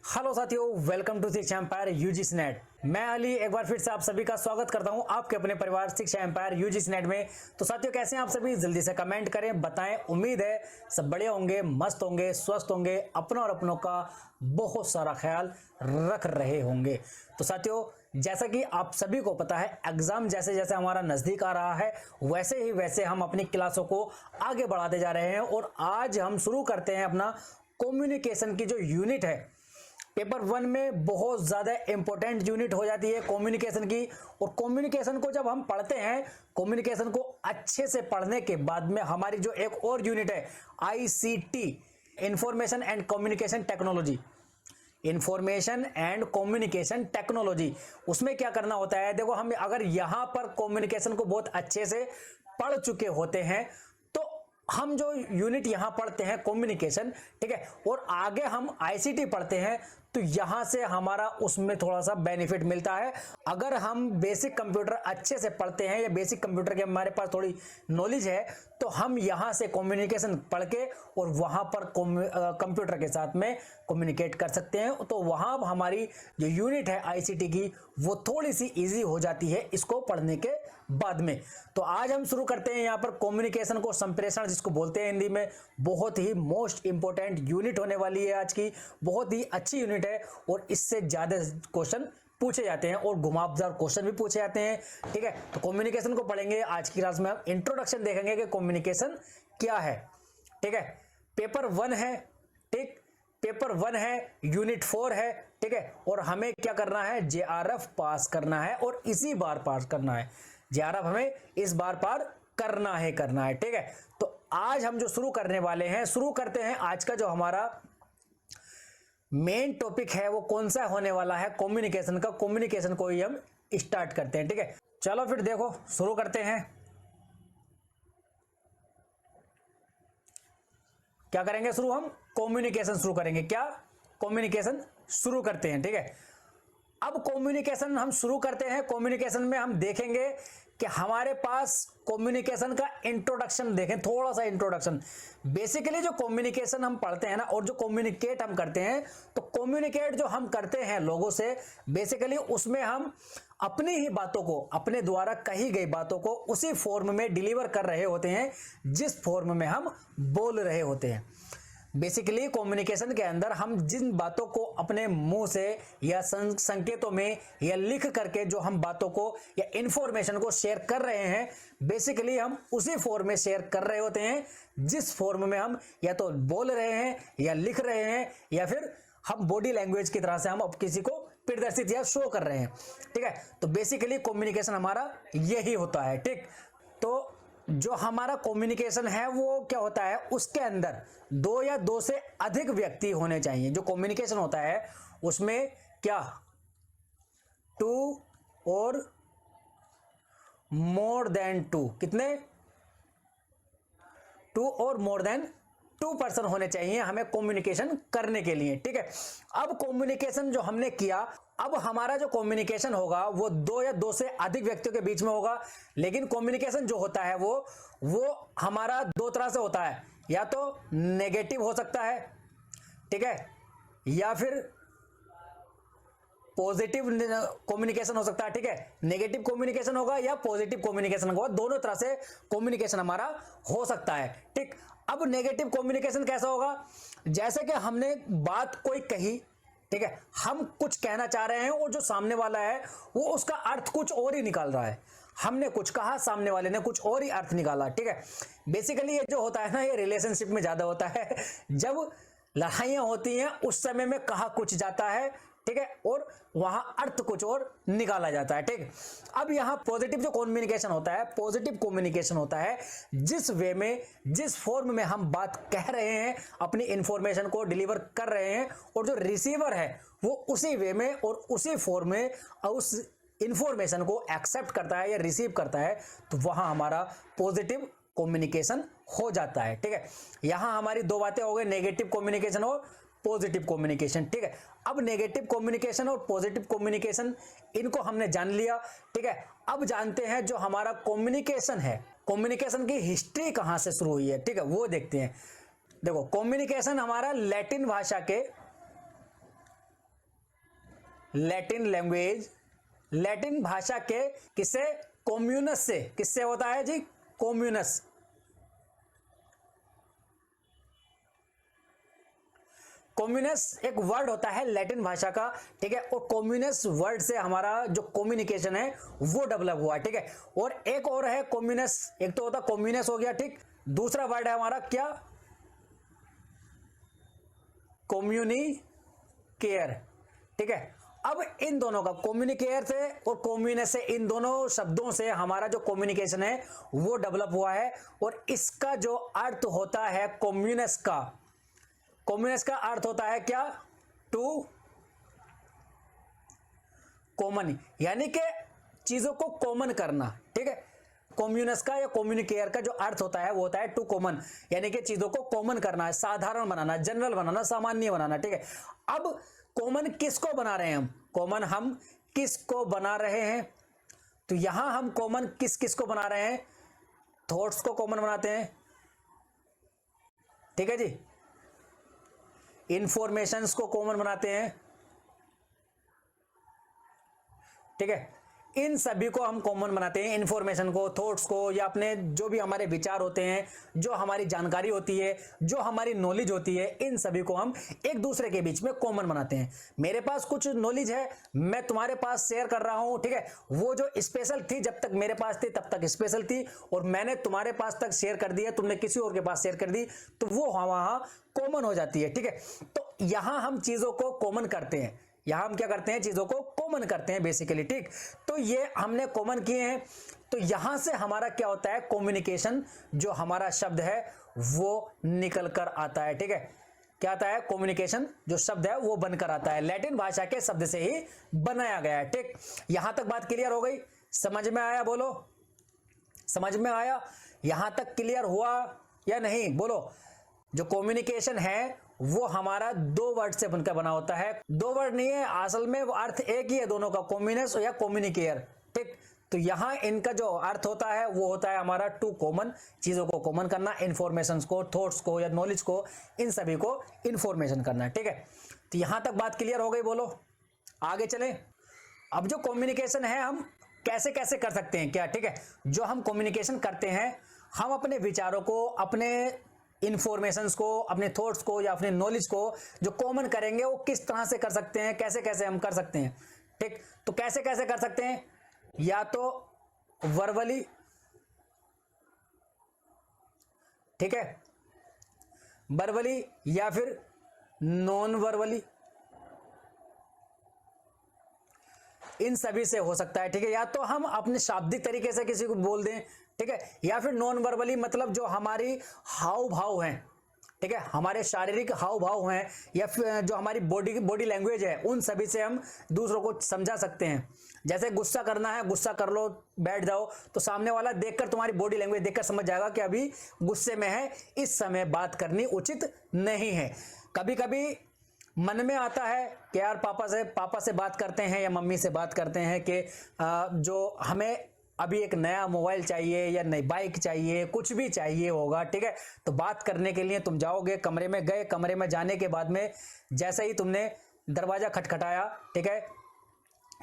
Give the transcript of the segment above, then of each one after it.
Hello साथियों, welcome to शिक्षा empire UGC net. मैं अली एक बार फिर से आप सभी का स्वागत करता हूं आपके अपने परिवार शिक्षा एम्पायर यूजीसी नेट में। तो साथियों, कैसे हैं आप सभी? जल्दी से कमेंट करें, बताएं। उम्मीद है सब बढ़िया होंगे, मस्त होंगे, स्वस्थ होंगे, अपनों और अपनों का बहुत सारा ख्याल रख रहे होंगे। तो साथियों, जैसा कि आप सभी को पता है, एग्जाम जैसे जैसे हमारा नजदीक आ रहा है वैसे ही वैसे हम अपनी क्लासों को आगे बढ़ाते जा रहे हैं। और आज हम शुरू करते हैं अपना कम्युनिकेशन की जो यूनिट है। पेपर 1 में बहुत ज्यादा इंपॉर्टेंट यूनिट हो जाती है कम्युनिकेशन की। और कम्युनिकेशन को जब हम पढ़ते हैं, कम्युनिकेशन को अच्छे से पढ़ने के बाद में हमारी जो एक और यूनिट है ICT, information and communication technology, information and communication technology, उसमें क्या करना होता है? देखो, हम अगर यहां पर कम्युनिकेशन को बहुत अच्छे से पढ़ चुके होते हैं तो हम जो यूनिट यहां पढ़ते हैं कम्युनिकेशन, ठीक है, और आगे हम आईसीटी पढ़ते हैं तो यहां से हमारा उसमें थोड़ा सा बेनिफिट मिलता है। अगर हम बेसिक कंप्यूटर अच्छे से पढ़ते हैं या बेसिक कंप्यूटर के हमारे पास थोड़ी नॉलेज है तो हम यहां से कम्युनिकेशन पढ़ के और वहां पर कंप्यूटर के साथ में कम्युनिकेट कर सकते हैं। तो वहां हमारी जो यूनिट है आईसीटी की वो थोड़ी सी इजी हो जाती है इसको पढ़ने के बाद में। तो आज हम शुरू करते हैं यहां पर कम्युनिकेशन को संप्रेषण जिसको बोलते हैं हिंदी में। बहुत ही मोस्ट इंपॉर्टेंट यूनिट होने वाली है आज की, बहुत ही अच्छी यूनिट है और इससे ज्यादा क्वेश्चन पूछे जाते हैं और घुमावदार क्वेश्चन भी पूछे जाते हैं, ठीक है। तो कम्युनिकेशन को पढ़ेंगे आज की क्लास में। हम इंट्रोडक्शन देखेंगे कि कम्युनिकेशन क्या है, ठीक है। पेपर 1 है, ठीक, पेपर 1 है, यूनिट 4 है, ठीक है। और हमें क्या करना है? जेआरएफ पास करना है और इसी बार पास करना है। जेआरएफ हमें इस बार पार करना है, ठीक है। तो आज हम जो शुरू करने वाले हैं, शुरू करते हैं आज का जो हमारा मेन टॉपिक है वो कौन सा होने वाला है? कम्युनिकेशन का। कम्युनिकेशन को ही हम स्टार्ट करते हैं, ठीक है। चलो फिर देखो, शुरू करते हैं। क्या करेंगे शुरू? हम कम्युनिकेशन शुरू करेंगे। क्या? कम्युनिकेशन शुरू करते हैं, ठीक है। अब कम्युनिकेशन हम शुरू करते हैं। कम्युनिकेशन में हम देखेंगे कि हमारे पास कम्युनिकेशन का इंट्रोडक्शन देखें, थोड़ा सा इंट्रोडक्शन। बेसिकली जो कम्युनिकेशन हम पढ़ते हैं ना, और जो कम्युनिकेट हम करते हैं, तो कम्युनिकेट जो हम करते हैं लोगों से, बेसिकली उसमें हम अपनी ही बातों को, अपने द्वारा कही गई बातों को उसी फॉर्म में डिलीवर कर रहे होते हैं जिस फॉर्म में हम बोल रहे होते हैं। बेसिकली कम्युनिकेशन के अंदर हम जिन बातों को अपने मुंह से या संकेतों में या लिख करके जो हम बातों को या इंफॉर्मेशन को शेयर कर रहे हैं, बेसिकली हम उसी फॉर्म में शेयर कर रहे होते हैं जिस फॉर्म में हम या तो बोल रहे हैं या लिख रहे हैं या फिर हम बॉडी लैंग्वेज की तरह से हम अब किसी को प्रदर्शित या शो कर रहे हैं, ठीक है। तो बेसिकली कम्युनिकेशन हमारा यही होता है, ठीक। तो जो हमारा कम्युनिकेशन है वो क्या होता है? उसके अंदर 2 या 2 से अधिक व्यक्ति होने चाहिए। जो कम्युनिकेशन होता है उसमें क्या 2 और मोर देन 2, कितने? 2 और मोर देन 2 पर्सन होने चाहिए हमें कम्युनिकेशन करने के लिए, ठीक है। अब कम्युनिकेशन जो हमने किया, अब हमारा जो कम्युनिकेशन होगा वो 2 या 2 से अधिक व्यक्तियों के बीच में होगा। लेकिन कम्युनिकेशन जो होता है वो हमारा 2 तरह से होता है। या तो नेगेटिव हो सकता है, ठीक है, या फिर पॉजिटिव कम्युनिकेशन हो सकता है, ठीक है। नेगेटिव कम्युनिकेशन होगा या पॉजिटिव कम्युनिकेशन होगा, दोनों तरह से कम्युनिकेशन हमारा हो सकता है, ठीक। अब नेगेटिव कम्युनिकेशन कैसा होगा? जैसे कि हमने बात कोई कही, ठीक है, हम कुछ कहना चाह रहे हैं और जो सामने वाला है वो उसका अर्थ कुछ और ही निकाल रहा है। हमने कुछ कहा, सामने वाले ने कुछ और ही अर्थ निकाला, ठीक है। बेसिकली ये जो होता है ना, ये रिलेशनशिप में ज्यादा होता है। जब लड़ाइयां होती हैं उस समय में कहा कुछ जाता है, ठीक है, और वहां अर्थ कुछ और निकाला जाता है, ठीक। अब यहां पॉजिटिव जो कम्युनिकेशन होता है, पॉजिटिव कम्युनिकेशन होता है जिस वे में, जिस फॉर्म में हम बात कह रहे हैं, अपनी इंफॉर्मेशन को डिलीवर कर रहे हैं और जो रिसीवर है वो उसी वे में और उसी फॉर्म में उस इंफॉर्मेशन को एक्सेप्ट करता है या रिसीव करता है, तो वहां हमारा पॉजिटिव कम्युनिकेशन हो जाता है, ठीक है। यहां हमारी 2 बातें हो गई, नेगेटिव कम्युनिकेशन और पॉजिटिव कम्युनिकेशन, ठीक है। अब नेगेटिव कम्युनिकेशन और पॉजिटिव कम्युनिकेशन इनको हमने जान लिया, ठीक है। अब जानते हैं जो हमारा कम्युनिकेशन है, कम्युनिकेशन की हिस्ट्री कहां से शुरू हुई है, ठीक है, वो देखते हैं। देखो, कम्युनिकेशन हमारा लैटिन भाषा के लैटिन लैंग्वेज, लैटिन भाषा के किससे, कॉम्यूनस से, किससे होता है जी, कॉम्यूनस। कॉम्यूनस एक वर्ड होता है लैटिन भाषा का, ठीक है, और कॉम्यूनस वर्ड से हमारा जो कम्युनिकेशन है वो डेवलप हुआ है, ठीक है। और एक और है कॉम्यूनस, एक तो होता कॉम्यूनस हो गया, ठीक, दूसरा वर्ड है हमारा क्या, कम्युनिकेयर, ठीक है। अब इन दोनों का, कम्युनिकेयर से और कम्युनस से, इन दोनों शब्दों से हमारा जो कम्युनिकेशन है वो डेवलप हुआ है। और इसका जो अर्थ होता है कम्युनस का, कम्युनस का अर्थ होता है क्या, टू कॉमन, यानी कि चीजों को कॉमन करना, ठीक है। कम्युनस का या कम्युनिकेयर का जो अर्थ होता है वो होता है टू कॉमन, यानी कि चीजों को कॉमन करना, साधारण बनाना, जनरल बनाना, सामान्य बनाना, ठीक है। अब कॉमन किसको बना रहे हैं हम, कॉमन हम किसको बना रहे हैं, तो यहां हम कॉमन किस किस को बना रहे हैं, थॉट्स को कॉमन बनाते हैं, ठीक है जी, इंफॉर्मेशंस को कॉमन बनाते हैं, ठीक है। इन सभी को हम कॉमन बनाते हैं, इंफॉर्मेशन को, थॉट्स को, या अपने जो भी हमारे विचार होते हैं, जो हमारी जानकारी होती है, जो हमारी नॉलेज होती है, इन सभी को हम एक दूसरे के बीच में कॉमन बनाते हैं। मेरे पास कुछ नॉलेज है, मैं तुम्हारे पास शेयर कर रहा हूं, ठीक है, वो जो स्पेशल थी, जब तक मेरे पास थी तब तक स्पेशल थी, और मैंने तुम्हारे पास तक शेयर कर दिया, तुमने किसी और के पास शेयर कर दी, तो वो वहां कॉमन हो जाती है, ठीक है। तो यहां हम चीजों को कॉमन करते हैं, यहां हम क्या करते हैं, चीजों को कॉमन करते हैं बेसिकली, ठीक। तो ये हमने कॉमन किए हैं, तो यहां से हमारा क्या होता है, कम्युनिकेशन, जो हमारा शब्द है वो निकल कर आता है, ठीक है। क्या आता है, कम्युनिकेशन जो शब्द है वो बनकर आता है, लैटिन भाषा के शब्द से ही बनाया गया है, ठीक। यहां तक बात क्लियर हो गई, समझ में आया, बोलो समझ में आया, यहां तक क्लियर हुआ या नहीं, बोलो। जो कम्युनिकेशन है वो हमारा दो वर्ड से बनकर बना होता है, दो वर्ड नहीं है असल में, वो अर्थ एक ही है दोनों का, कम्युनस या कम्युनिकेयर, ठीक। तो यहां इनका जो अर्थ होता है वो होता है हमारा टू कॉमन, चीजों को कॉमन करना, इंफॉर्मेशन को, थॉट्स को या नॉलेज को, इन सभी को इंफॉर्मेशन करना, ठीक है। तो यहां तक बात क्लियर हो गई, बोलो आगे चले। अब जो कम्युनिकेशन है हम कैसे कैसे कर सकते हैं क्या, ठीक है। जो हम कम्युनिकेशन करते हैं, हम अपने विचारों को, अपने इंफॉर्मेशंस को, अपने थॉट्स को या अपने नॉलेज को जो कॉमन करेंगे वो किस तरह से कर सकते हैं, कैसे कैसे हम कर सकते हैं, ठीक। तो कैसे कैसे कर सकते हैं, या तो वर्बली, ठीक है, वर्बली, या फिर नॉन वर्बली, इन सभी से हो सकता है, ठीक है। या तो हम अपने शाब्दिक तरीके से किसी को बोल दें, ठीक है, या फिर नॉन वर्बली, मतलब जो हमारी हाव भाव हैं, ठीक है, हमारे शारीरिक हाव भाव हैं, या फिर जो हमारी बॉडी लैंग्वेज है, उन सभी से हम दूसरों को समझा सकते हैं। जैसे गुस्सा करना है, गुस्सा कर लो, बैठ जाओ, तो सामने वाला देखकर, तुम्हारी बॉडी लैंग्वेज देखकर समझ जाएगा कि अभी गुस्से में है, इस समय बात करनी उचित नहीं है। कभी कभी मन में आता है कि यार पापा से बात करते हैं या मम्मी से बात करते हैं कि जो हमें अभी एक नया मोबाइल चाहिए या नई बाइक चाहिए, कुछ भी चाहिए होगा, ठीक है। तो बात करने के लिए तुम जाओगे, कमरे में गए, कमरे में जाने के बाद में जैसे ही तुमने दरवाजा खटखटाया, ठीक है,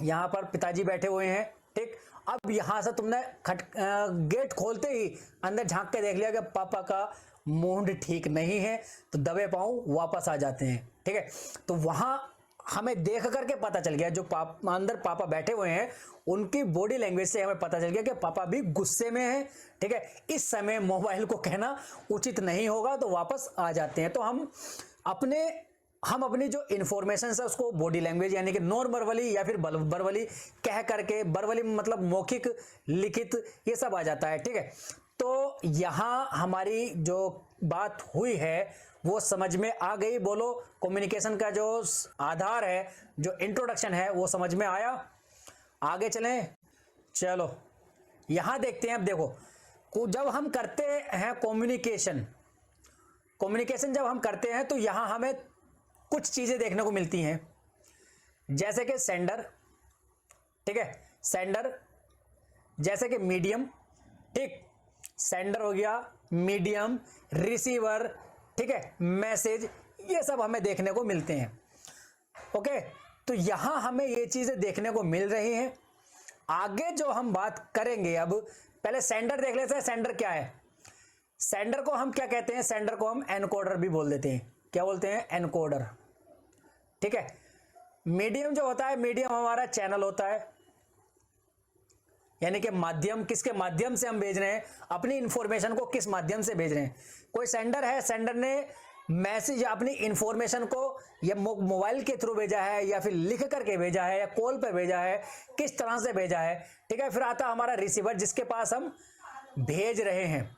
यहाँ पर पिताजी बैठे हुए हैं, ठीक। अब यहाँ से तुमने गेट खोलते ही अंदर झांक के देख लिया कि पापा का मूड ठीक नहीं है, तो दबे पांव वापस आ जाते हैं, ठीक है। तो वहां हमें देख करके पता चल गया, जो अंदर पापा बैठे हुए हैं उनकी बॉडी लैंग्वेज से हमें पता चल गया कि पापा भी गुस्से में हैं, ठीक है। इस समय मोबाइल को कहना उचित नहीं होगा, तो वापस आ जाते हैं। तो हम अपनी जो इन्फॉर्मेशन है उसको बॉडी लैंग्वेज यानी कि नॉन वर्बली या फिर वर्बली कह करके, वर्बली मतलब मौखिक, लिखित, ये सब आ जाता है, ठीक है। तो यहां हमारी जो बात हुई है वो समझ में आ गई, बोलो। कम्युनिकेशन का जो आधार है, जो इंट्रोडक्शन है, वो समझ में आया। आगे चलें, चलो यहां देखते हैं। अब देखो, जब हम करते हैं कम्युनिकेशन जब हम करते हैं तो यहां हमें कुछ चीजें देखने को मिलती हैं, जैसे कि सेंडर, ठीक है, सेंडर, जैसे कि मीडियम, ठीक, सेंडर हो गया, मीडियम, रिसीवर, ठीक है, मैसेज, ये सब हमें देखने को मिलते हैं, ओके। तो यहां हमें ये चीजें देखने को मिल रही हैं। आगे जो हम बात करेंगे, अब पहले सेंडर देख लेते हैं। सेंडर क्या है? सेंडर को हम क्या कहते हैं? सेंडर को हम एनकोडर भी बोल देते हैं। क्या बोलते हैं? एनकोडर। ठीक है। मीडियम जो होता है, मीडियम हमारा चैनल होता है, यानी कि माध्यम, किसके माध्यम से हम भेज रहे हैं अपनी इंफॉर्मेशन को, किस माध्यम से भेज रहे हैं। कोई सेंडर है, सेंडर ने मैसेज अपनी इंफॉर्मेशन को या मोबाइल के थ्रू भेजा है, या फिर लिख करके भेजा है, या कॉल पे भेजा है, किस तरह से भेजा है। ठीक है। फिर आता हमारा रिसीवर, जिसके पास हम भेज रहे हैं,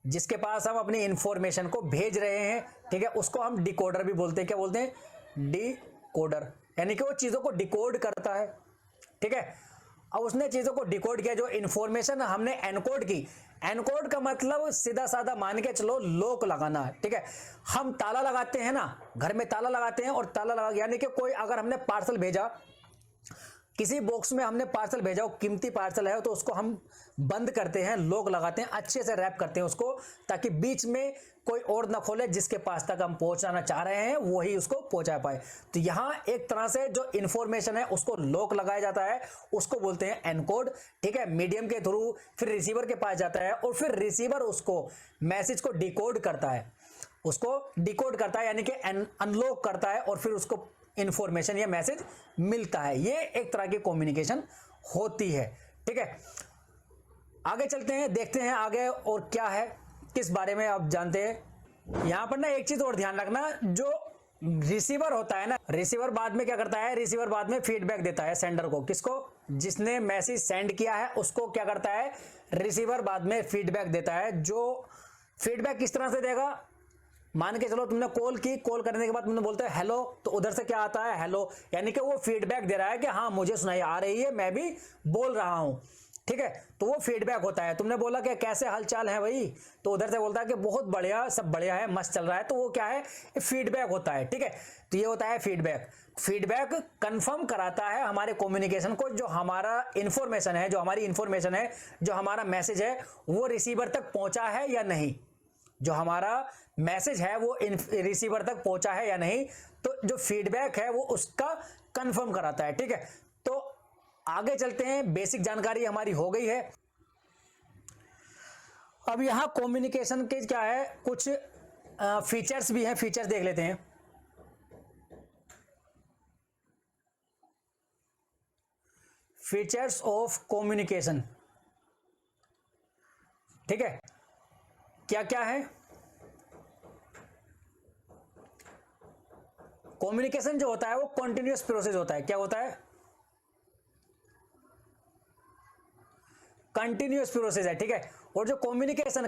जिसके पास हम अपनी इंफॉर्मेशन को भेज रहे हैं। ठीक है। उसको हम डिकोडर भी बोलते हैं। क्या बोलते हैं? डिकोडर, यानी कि वो चीजों को डिकोड करता है। ठीक है। अब उसने चीजों को डिकोड किया, जो इंफॉर्मेशन हमने एनकोड की। एनकोड का मतलब सीधा साधा मान के चलो लॉक लगाना। ठीक है। हम ताला लगाते हैं ना, घर में ताला लगाते हैं, और ताला लगा, यानी कि कोई अगर हमने पार्सल भेजा, किसी बॉक्स में हमने पार्सल भेजा, कीमती पार्सल है, तो उसको हम बंद करते हैं, लॉक लगाते हैं, अच्छे से रैप करते हैं उसको, ताकि बीच में कोई और ना खोले, जिसके पास तक हम पहुंचाना चाह रहे हैं वही उसको पहुंचा पाए। तो यहां एक तरह से जो इंफॉर्मेशन है उसको लॉक लगाया जाता है, उसको बोलते हैं एनकोड। ठीक है। मीडियम के थ्रू फिर रिसीवर के पास जाता है, और फिर रिसीवर उसको मैसेज को डिकोड करता है, उसको डिकोड करता है, यानी कि अनलॉक करता है, और फिर उसको इंफॉर्मेशन या मैसेज मिलता है। ये एक तरह की कम्युनिकेशन होती है। ठीक है। आगे चलते हैं, देखते हैं आगे और क्या है, किस बारे में आप जानते हैं। यहां पर ना एक चीज और ध्यान रखना, जो रिसीवर होता है ना, रिसीवर बाद में क्या करता है? रिसीवर बाद में फीडबैक देता है सेंडर को। किसको? जिसने मैसेज सेंड किया है उसको क्या करता है? रिसीवर बाद में फीडबैक देता है। जो फीडबैक किस तरह से देगा? मान के चलो तुमने कॉल की, कॉल करने के बाद तुमने बोलते हैं हेलो, तो उधर से क्या आता है? हेलो, यानी कि वो फीडबैक दे रहा है कि हाँ मुझे सुनाई आ रही है, मैं भी बोल रहा हूं। ठीक है। तो वो फीडबैक होता है। तुमने बोला कि कैसे हालचाल है भाई, तो उधर से बोलता है कि बहुत बढ़िया, सब बढ़िया है, मस्त चल रहा है। तो वो क्या है? फीडबैक होता है। ठीक है। तो ये होता है फीडबैक। फीडबैक कंफर्म कराता है हमारे कम्युनिकेशन को, जो हमारा इंफॉर्मेशन है, जो हमारी इंफॉर्मेशन है, जो हमारा मैसेज है, वो रिसीवर तक पहुंचा है या नहीं। जो हमारा मैसेज है वो रिसीवर तक पहुंचा है या नहीं। तो जो फीडबैक है वो उसका कंफर्म कराता है। ठीक है। तो आगे चलते हैं, बेसिक जानकारी हमारी हो गई है। अब यहां कम्युनिकेशन के क्या है, कुछ फीचर्स भी हैं, फीचर्स देख लेते हैं। Features of communication. ठीक है। क्या क्या है? कम्युनिकेशन जो होता है वो कंटिन्यूअस प्रोसेस होता है। क्या होता है? कंटिन्यूअस प्रोसेस है। ठीक है। और जो कम्युनिकेशन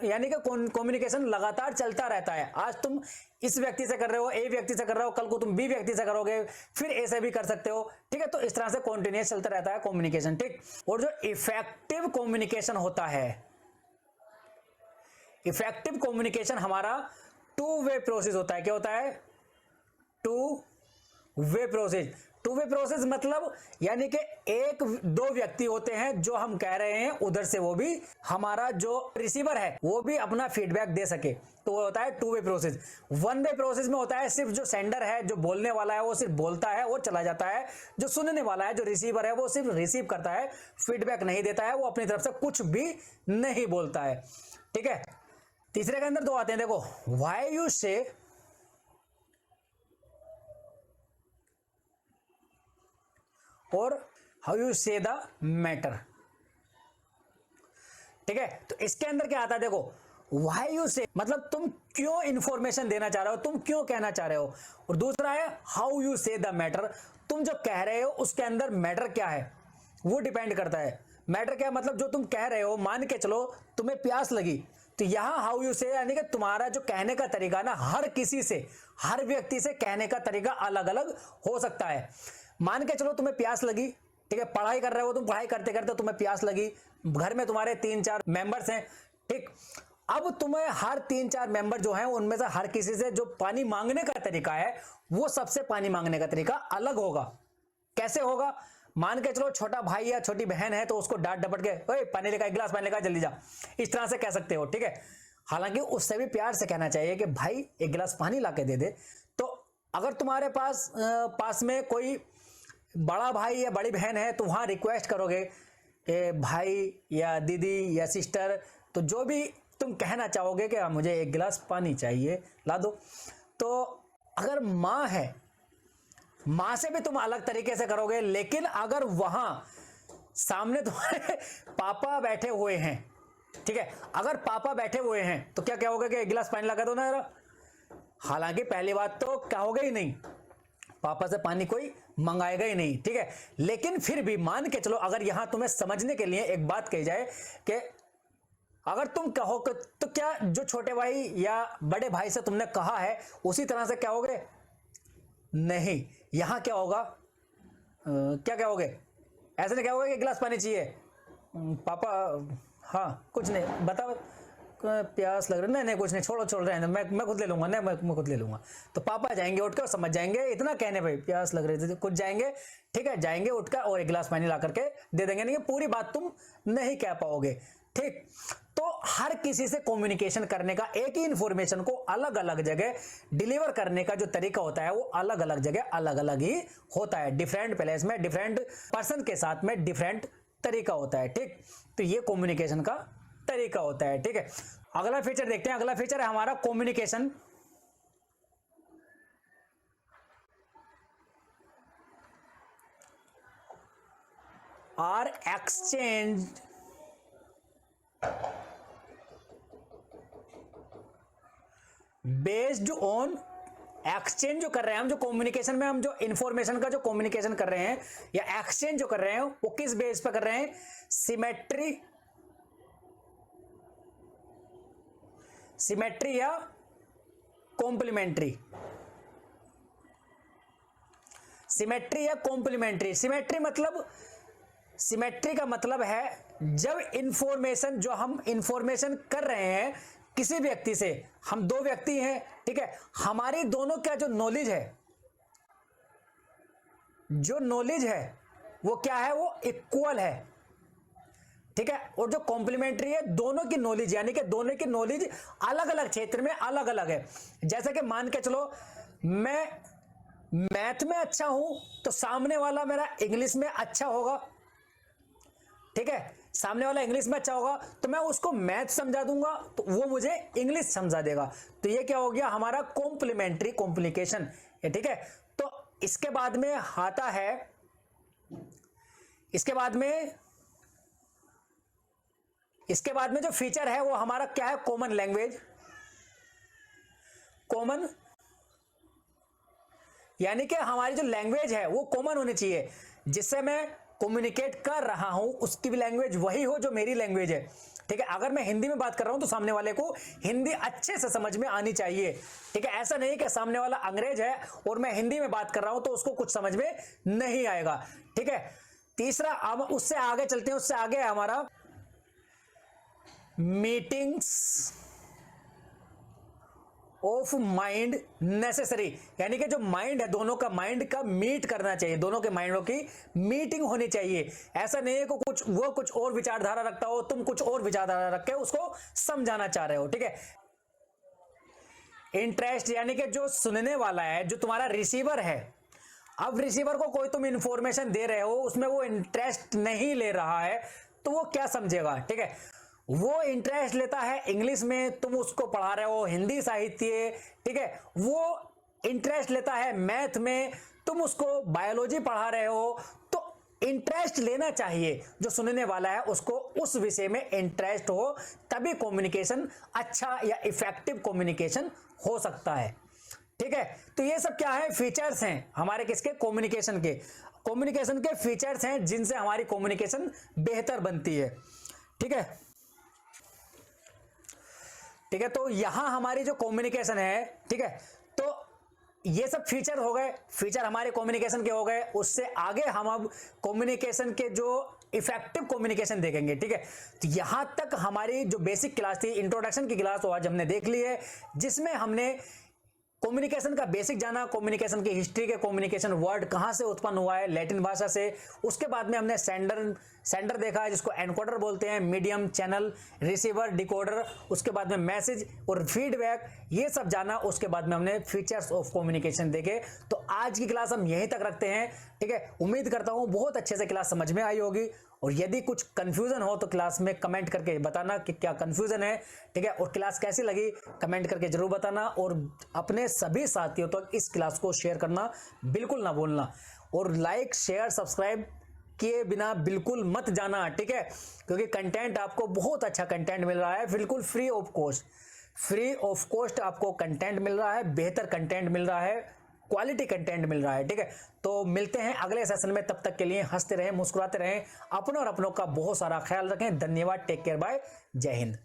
यानी कि कम्युनिकेशन लगातार चलता रहता है। आज तुम इस व्यक्ति से कर रहे हो, ए व्यक्ति से कर रहे हो, कल को तुम बी व्यक्ति से करोगे, फिर ऐसे भी कर सकते हो। ठीक है। तो इस तरह से कंटिन्यूअस चलता रहता है कम्युनिकेशन। ठीक। और जो इफेक्टिव कम्युनिकेशन होता है, इफेक्टिव कम्युनिकेशन हमारा टू वे प्रोसेस होता है। क्या होता है? Two way process. Two way process मतलब यानी कि एक दो व्यक्ति होते हैं, जो हम कह रहे हैं उधर से वो भी, हमारा जो रिसीवर है वो भी अपना फीडबैक दे सके, तो वो होता है two way process. One way process में होता है सिर्फ जो सेंडर है, जो बोलने वाला है, वो सिर्फ बोलता है, वो चला जाता है। जो सुनने वाला है, जो रिसीवर है, वो सिर्फ रिसीव करता है, फीडबैक नहीं देता है, वो अपनी तरफ से कुछ भी नहीं बोलता है। ठीक है। तीसरे के अंदर दो आते हैं, देखो, व्हाई यू से और हाउ यू से द मैटर। ठीक है। तो इसके अंदर क्या आता है, देखो, व्हाई यू से मतलब तुम क्यों इंफॉर्मेशन देना चाह रहे हो, तुम क्यों कहना चाह रहे हो। और दूसरा है हाउ यू से द मैटर, तुम जो कह रहे हो उसके अंदर मैटर क्या है, वो डिपेंड करता है। मैटर क्या मतलब जो तुम कह रहे हो, मान के चलो तुम्हें प्यास लगी, तो यहां हाउ यू से यानी कि तुम्हारा जो कहने का तरीका ना, हर किसी से, हर व्यक्ति से कहने का तरीका अलग अलग हो सकता है। मान के चलो तुम्हें प्यास लगी, ठीक है, पढ़ाई कर रहे हो, तुम पढ़ाई करते करते तुम्हें प्यास लगी, घर में तुम्हारे 3-4 मेंबर्स हैं, ठीक। अब तुम्हें हर 3-4 मेंबर जो हैं उनमें से हर किसी से जो पानी मांगने का तरीका है, वो सबसे पानी मांगने का तरीका अलग होगा। कैसे होगा? मान के चलो छोटा भाई या छोटी बहन है, तो उसको डांट डपट के, ओए पानी लेकर, एक गिलास पानी लेकर जल्दी जा, इस तरह से कह सकते हो, ठीक है। हालांकि उससे भी प्यार से कहना चाहिए कि भाई एक गिलास पानी ला के दे दे। तो अगर तुम्हारे पास में कोई बड़ा भाई या बड़ी बहन है तो वहाँ रिक्वेस्ट करोगे कि भाई या दीदी या सिस्टर, तो जो भी तुम कहना चाहोगे कि मुझे एक गिलास पानी चाहिए, ला दो। तो अगर माँ है, माँ से भी तुम अलग तरीके से करोगे। लेकिन अगर वहाँ सामने तुम्हारे पापा बैठे हुए हैं, ठीक है, अगर पापा बैठे हुए हैं तो क्या कहोगे कि एक गिलास पानी लगा दो ना जरा। हालांकि पहली बात तो कहोगे ही नहीं, पापा से पानी कोई मंगाएगा ही नहीं, ठीक है। लेकिन फिर भी मान के चलो, अगर यहां तुम्हें समझने के लिए एक बात कही जाए कि अगर तुम कहो तो क्या जो छोटे भाई या बड़े भाई से तुमने कहा है उसी तरह से कहोगे? नहीं, यहां क्या होगा, क्या कहोगे? ऐसे नहीं कहोगे कि गिलास पानी चाहिए पापा, हाँ कुछ नहीं, बताओ प्यास लग रहा है, नहीं नहीं कुछ नहीं, छोड़ रहे हैं, मैं खुद ले लूंगा, नहीं मैं खुद ले लूंगा। तो पापा जाएंगे उठकर और समझ जाएंगे, इतना कहने पे प्यास लग रही थी, कुछ जाएंगे, ठीक है, जाएंगे उठकर और एक गिलास पानी ला करके दे देंगे। नहीं, पूरी बात तुम नहीं कह पाओगे, ठीक। तो हर किसी से कम्युनिकेशन करने का, एक ही इंफॉर्मेशन को अलग अलग जगह डिलीवर करने का जो तरीका होता है वो अलग अलग जगह अलग अलग ही होता है। डिफरेंट प्लेस में डिफरेंट पर्सन के साथ में डिफरेंट तरीका होता है, ठीक। तो ये कम्युनिकेशन का तरीका होता है, ठीक है। अगला फीचर देखते हैं। अगला फीचर है हमारा communication. Are exchange based on, exchange जो कर रहे हैं हम, जो कम्युनिकेशन में हम जो इंफॉर्मेशन का जो कम्युनिकेशन कर रहे हैं या एक्सचेंज जो कर रहे हैं वो किस बेस पर कर रहे हैं? सिमेट्री या कॉम्प्लीमेंट्री। सिमेट्री या कॉम्प्लीमेंट्री। सिमेट्री का मतलब है जब इंफॉर्मेशन, जो हम इंफॉर्मेशन कर रहे हैं किसी व्यक्ति से, हम दो व्यक्ति हैं, ठीक है, हमारी दोनों का जो नॉलेज है वो क्या है? वो इक्वल है, ठीक है। और जो कॉम्प्लीमेंट्री है, दोनों की नॉलेज, यानी कि दोनों की नॉलेज अलग अलग क्षेत्र में अलग अलग है। जैसे कि मान के चलो मैं मैथ में अच्छा हूं तो सामने वाला मेरा इंग्लिश में अच्छा होगा, ठीक है। सामने वाला इंग्लिश में अच्छा होगा तो मैं उसको मैथ समझा दूंगा तो वो मुझे इंग्लिश समझा देगा। तो ये क्या हो गया? हमारा कॉम्प्लीमेंट्री कम्युनिकेशन, ठीक है। तो इसके बाद में आता है, इसके बाद में जो फीचर है वो हमारा क्या है? Common language. कॉमन यानी कि हमारी जो लैंग्वेज है वो कॉमन होनी चाहिए, जिससे मैं कम्युनिकेट कर रहा हूं उसकी भी लैंग्वेज वही हो जो मेरी लैंग्वेज है, ठीक है। अगर मैं हिंदी में बात कर रहा हूं तो सामने वाले को हिंदी अच्छे से समझ में आनी चाहिए, ठीक है। ऐसा नहीं कि सामने वाला अंग्रेज है और मैं हिंदी में बात कर रहा हूं तो उसको कुछ समझ में नहीं आएगा, ठीक है। तीसरा, अब उससे आगे चलते हैं, उससे आगे है हमारा मीटिंग्स ऑफ माइंड नेसेसरी, यानी कि जो माइंड है, दोनों का माइंड का मीट करना चाहिए, दोनों के माइंडों की मीटिंग होनी चाहिए। ऐसा नहीं है कि वो कुछ और विचारधारा रखता हो, तुम कुछ और विचारधारा रख के उसको समझाना चाह रहे हो, ठीक है। इंटरेस्ट, यानी कि जो सुनने वाला है, जो तुम्हारा रिसीवर है, अब रिसीवर को कोई तुम इंफॉर्मेशन दे रहे हो उसमें वो इंटरेस्ट नहीं ले रहा है तो वो क्या समझेगा, ठीक है। वो इंटरेस्ट लेता है इंग्लिश में, तुम उसको पढ़ा रहे हो हिंदी साहित्य, ठीक है। वो इंटरेस्ट लेता है मैथ में, तुम उसको बायोलॉजी पढ़ा रहे हो। तो इंटरेस्ट लेना चाहिए, जो सुनने वाला है उसको उस विषय में इंटरेस्ट हो, तभी कम्युनिकेशन अच्छा या इफेक्टिव कम्युनिकेशन हो सकता है, ठीक है। तो ये सब क्या है? फीचर्स हैं हमारे किसके? कम्युनिकेशन के। कम्युनिकेशन के फीचर्स हैं जिनसे हमारी कम्युनिकेशन बेहतर बनती है, ठीक है, ठीक है। तो यहां हमारी जो कम्युनिकेशन है, ठीक है, तो ये सब फीचर हो गए, फीचर हमारे कम्युनिकेशन के हो गए। उससे आगे हम अब कम्युनिकेशन के जो इफेक्टिव कम्युनिकेशन देखेंगे, ठीक है। तो यहां तक हमारी जो बेसिक क्लास थी, इंट्रोडक्शन की क्लास, वो आज हमने देख ली है, जिसमें हमने कम्युनिकेशन का बेसिक जाना, कम्युनिकेशन की हिस्ट्री के, कम्युनिकेशन वर्ड कहां से उत्पन्न हुआ है, लैटिन भाषा से। उसके बाद में हमने सेंडर देखा है जिसको एनकोडर बोलते हैं, मीडियम, चैनल, रिसीवर, डिकोडर, उसके बाद में मैसेज और फीडबैक, ये सब जाना। उसके बाद में हमने फीचर्स ऑफ कम्युनिकेशन देखे। तो आज की क्लास हम यहीं तक रखते हैं, ठीक है। उम्मीद करता हूं बहुत अच्छे से क्लास समझ में आई होगी, और यदि कुछ कंफ्यूजन हो तो क्लास में कमेंट करके बताना कि क्या कंफ्यूजन है, ठीक है। और क्लास कैसी लगी कमेंट करके जरूर बताना, और अपने सभी साथियों तक इस क्लास को शेयर करना बिल्कुल ना भूलना, और लाइक शेयर सब्सक्राइब किए बिना बिल्कुल मत जाना, ठीक है, क्योंकि कंटेंट आपको बहुत अच्छा कंटेंट मिल रहा है, बिल्कुल फ्री ऑफ कॉस्ट आपको कंटेंट मिल रहा है, बेहतर कंटेंट मिल रहा है, क्वालिटी कंटेंट मिल रहा है, ठीक है। तो मिलते हैं अगले सेशन में, तब तक के लिए हंसते रहें, मुस्कुराते रहें, अपनों और अपनों का बहुत सारा ख्याल रखें। धन्यवाद, टेक केयर, बाय, जय हिंद।